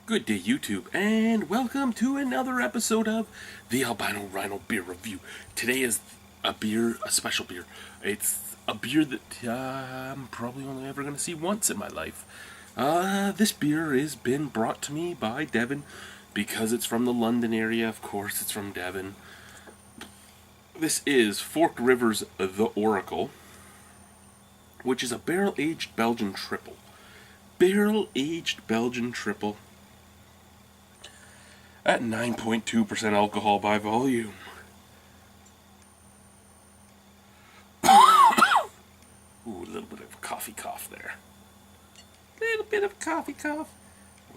Good day, YouTube, and welcome to another episode of the Albino Rhino Beer Review. Today is a special beer. It's a beer that I'm probably only ever going to see once in my life. This beer has been brought to me by Devin because it's from the London area. Of course, it's from Devin. This is Forked River's The Oracle, which is a barrel-aged Belgian triple. Barrel-aged Belgian triple at 9.2% alcohol by volume. Ooh, a little bit of a coffee cough there. Little bit of coffee cough.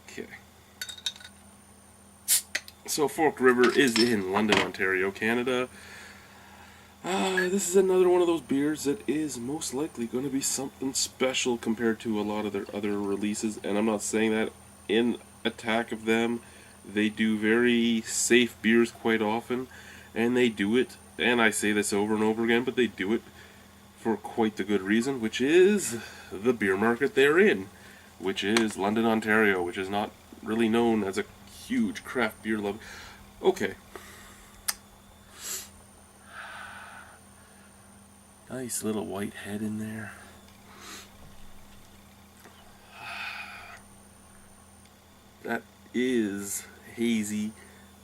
Okay. So Forked River is in London, Ontario, Canada. This is another one of those beers that is most likely going to be something special compared to a lot of their other releases, and I'm not saying that in attack of them. They do very safe beers quite often, and they do it, and I say this over and over again, but they do it for quite the good reason, which is the beer market they're in, which is London, Ontario, which is not really known as a huge craft beer love. Okay. Nice little white head in there. That is hazy,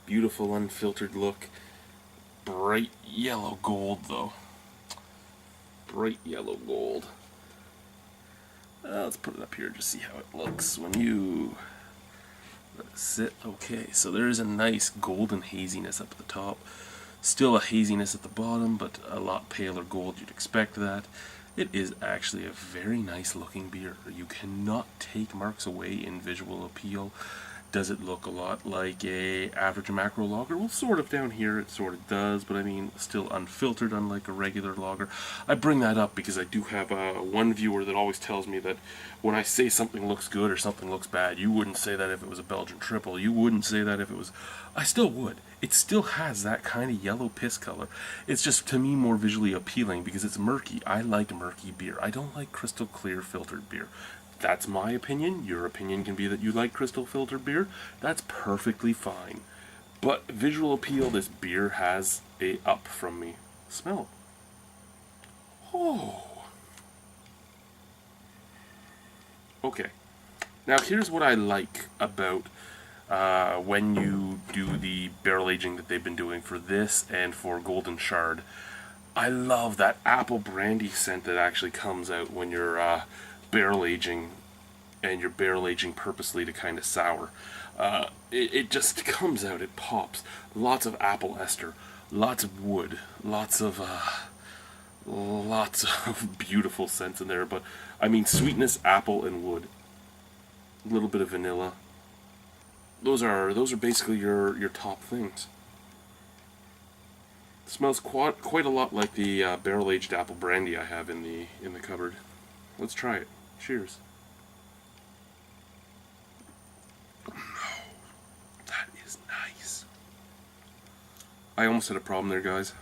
beautiful, unfiltered look. Bright yellow gold, though. Bright yellow gold. Let's put it up here to see how it looks when you let it sit. Okay, so there is a nice golden haziness up at the top. Still a haziness at the bottom, but a lot paler gold. You'd expect that. It is actually a very nice looking beer. You cannot take marks away in visual appeal. Does it look a lot like a average macro lager? Well, sort of down here it sort of does, but I mean, still unfiltered, unlike a regular lager. I bring that up because I do have one viewer that always tells me that when I say something looks good or something looks bad, you wouldn't say that if it was a Belgian triple. You wouldn't say that if it was... I still would. It still has that kind of yellow piss color. It's just, to me, more visually appealing because it's murky. I like murky beer. I don't like crystal clear filtered beer. That's my opinion. Your opinion can be that you like crystal filtered beer. That's perfectly fine. But visual appeal, this beer has a up from me. Smell. Oh. Okay. Now here's what I like about when you do the barrel aging that they've been doing for this and for Golden Shard. I love that apple brandy scent that actually comes out when you're barrel aging, and you're barrel aging purposely to kind of sour. It just comes out, it pops. Lots of apple ester, lots of wood, lots of beautiful scents in there. But I mean, sweetness, apple, and wood. A little bit of vanilla. Those are basically your top things. It smells quite a lot like the barrel aged apple brandy I have in the cupboard. Let's try it. Cheers. That is nice. I almost had a problem there, guys.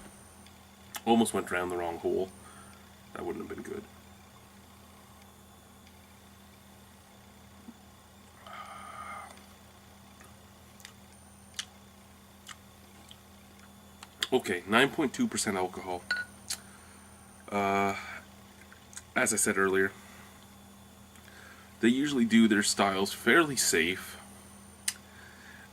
Almost went down the wrong hole. That wouldn't have been good. Okay, 9.2% alcohol. As I said earlier, they usually do their styles fairly safe,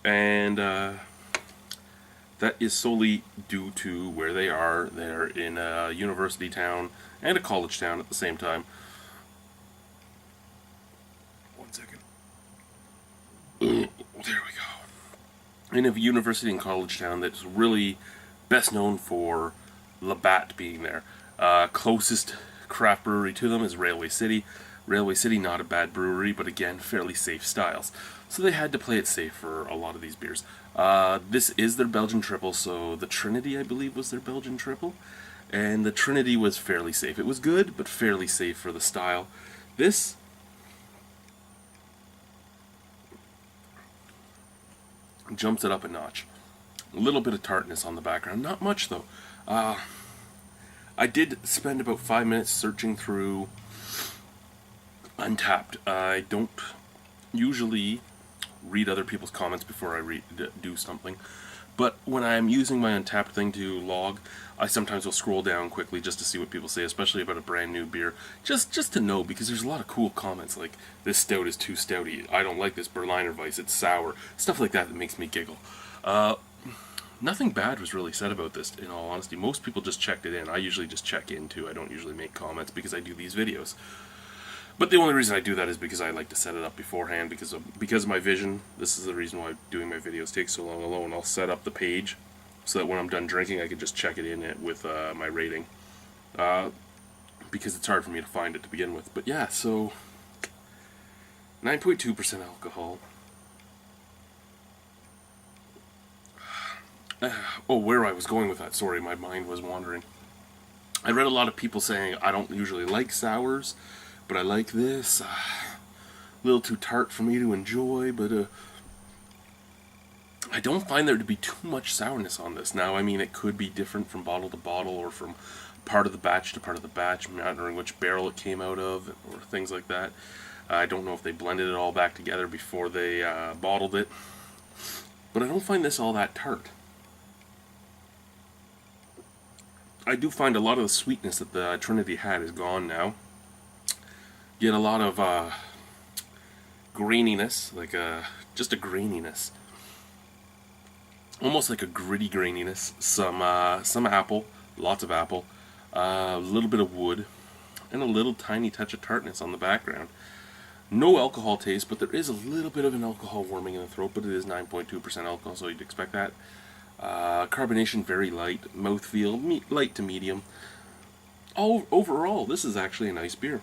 and that is solely due to where they are. They're in a university town and a college town at the same time. 1 second. There we go. In a university and college town that's really best known for Labatt being there. Closest craft brewery to them is Railway City. Railway City, not a bad brewery, but again, fairly safe styles. So they had to play it safe for a lot of these beers. This is their Belgian triple, so the Trinity, I believe, was their Belgian triple. And the Trinity was fairly safe. It was good, but fairly safe for the style. This jumps it up a notch. A little bit of tartness on the background. Not much, though. I did spend about 5 minutes searching through Untapped. I don't usually read other people's comments before I do something. But when I'm using my Untapped thing to log, I sometimes will scroll down quickly just to see what people say, especially about a brand new beer. Just to know, because there's a lot of cool comments like, this stout is too stouty, I don't like this Berliner Weiss, it's sour. Stuff like that makes me giggle. Nothing bad was really said about this, in all honesty. Most people just checked it in. I usually just check in too. I don't usually make comments because I do these videos. But the only reason I do that is because I like to set it up beforehand, because of my vision. This is the reason why doing my videos takes so long alone. I'll set up the page so that when I'm done drinking I can just check it in with my rating. Because it's hard for me to find it to begin with. But yeah, so 9.2% alcohol. Oh, where I was going with that, sorry, my mind was wandering. I read a lot of people saying, I don't usually like sours, but I like this. A little too tart for me to enjoy, but I don't find there to be too much sourness on this. Now, I mean, it could be different from bottle to bottle, or from part of the batch to part of the batch. I'm not knowing which barrel it came out of, or things like that. I don't know if they blended it all back together before they bottled it. But I don't find this all that tart. I do find a lot of the sweetness that the Trinity had is gone now. Get a lot of graininess, like just a graininess, almost like a gritty graininess. Some apple, lots of apple, a little bit of wood, and a little tiny touch of tartness on the background. No alcohol taste, but there is a little bit of an alcohol warming in the throat. But it is 9.2% alcohol, so you'd expect that. Carbonation very light, mouthfeel light to medium. Overall, this is actually a nice beer.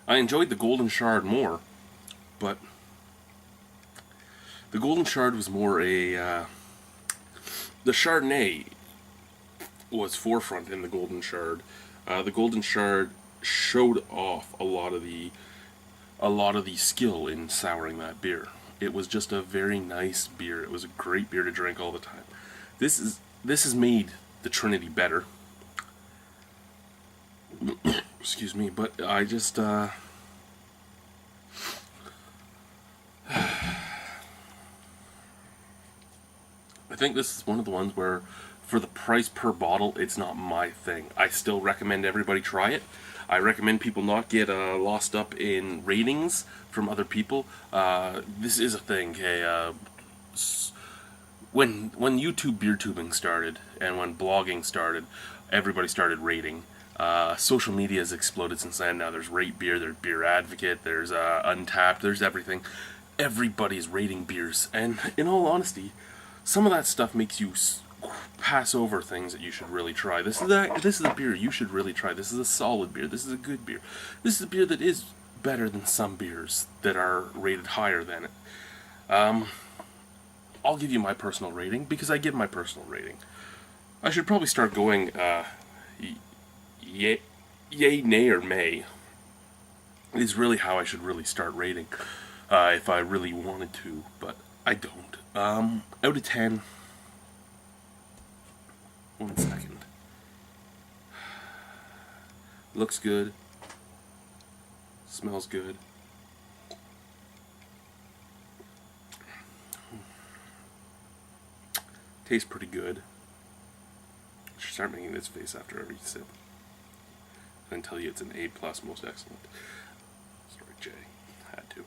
I enjoyed the Golden Shard more, but the Golden Shard was more a... the Chardonnay was forefront in the Golden Shard. The Golden Shard showed off a lot of the skill in souring that beer. It was just a very nice beer. It was a great beer to drink all the time. This has made the Trinity better. Excuse me, but I just I think this is one of the ones where, for the price per bottle, it's not my thing. I still recommend everybody try it. I recommend people not get lost up in ratings from other people. This is a thing, okay? When YouTube beer tubing started, and when blogging started, everybody started rating. Social media has exploded since then. Now there's Rate Beer, there's Beer Advocate, there's Untapped, there's everything. Everybody's rating beers, and in all honesty, some of that stuff makes you pass over things that you should really try. This is a beer you should really try. This is a solid beer. This is a good beer. This is a beer that is better than some beers that are rated higher than it. I'll give you my personal rating, because I give my personal rating. I should probably start going yay, nay, or may is really how I should really start rating, if I really wanted to, but I don't. Out of 10, 1 second. Looks good. Smells good. Tastes pretty good. I should start making this face after every sip. And tell you it's an A+, most excellent. Sorry, Jay. Had to.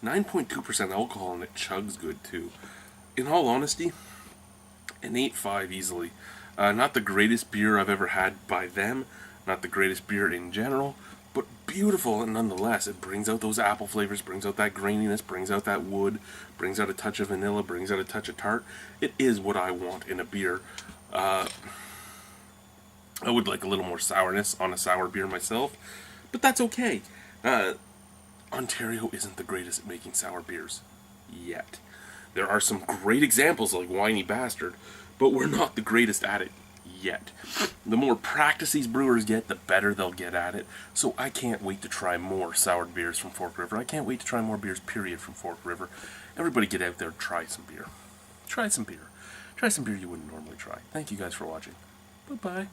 9.2% alcohol, and it chugs good too. In all honesty, an 8.5 easily. Not the greatest beer I've ever had by them, not the greatest beer in general, but beautiful and nonetheless. It brings out those apple flavors, brings out that graininess, brings out that wood, brings out a touch of vanilla, brings out a touch of tart. It is what I want in a beer. I would like a little more sourness on a sour beer myself, but that's okay. Ontario isn't the greatest at making sour beers There are some great examples like Whiny Bastard, but we're not the greatest at it yet. The more practice these brewers get, the better they'll get at it. So I can't wait to try more soured beers from Fork River. I can't wait to try more beers, period, from Fork River. Everybody get out there and try some beer. Try some beer. Try some beer you wouldn't normally try. Thank you guys for watching. Bye-bye.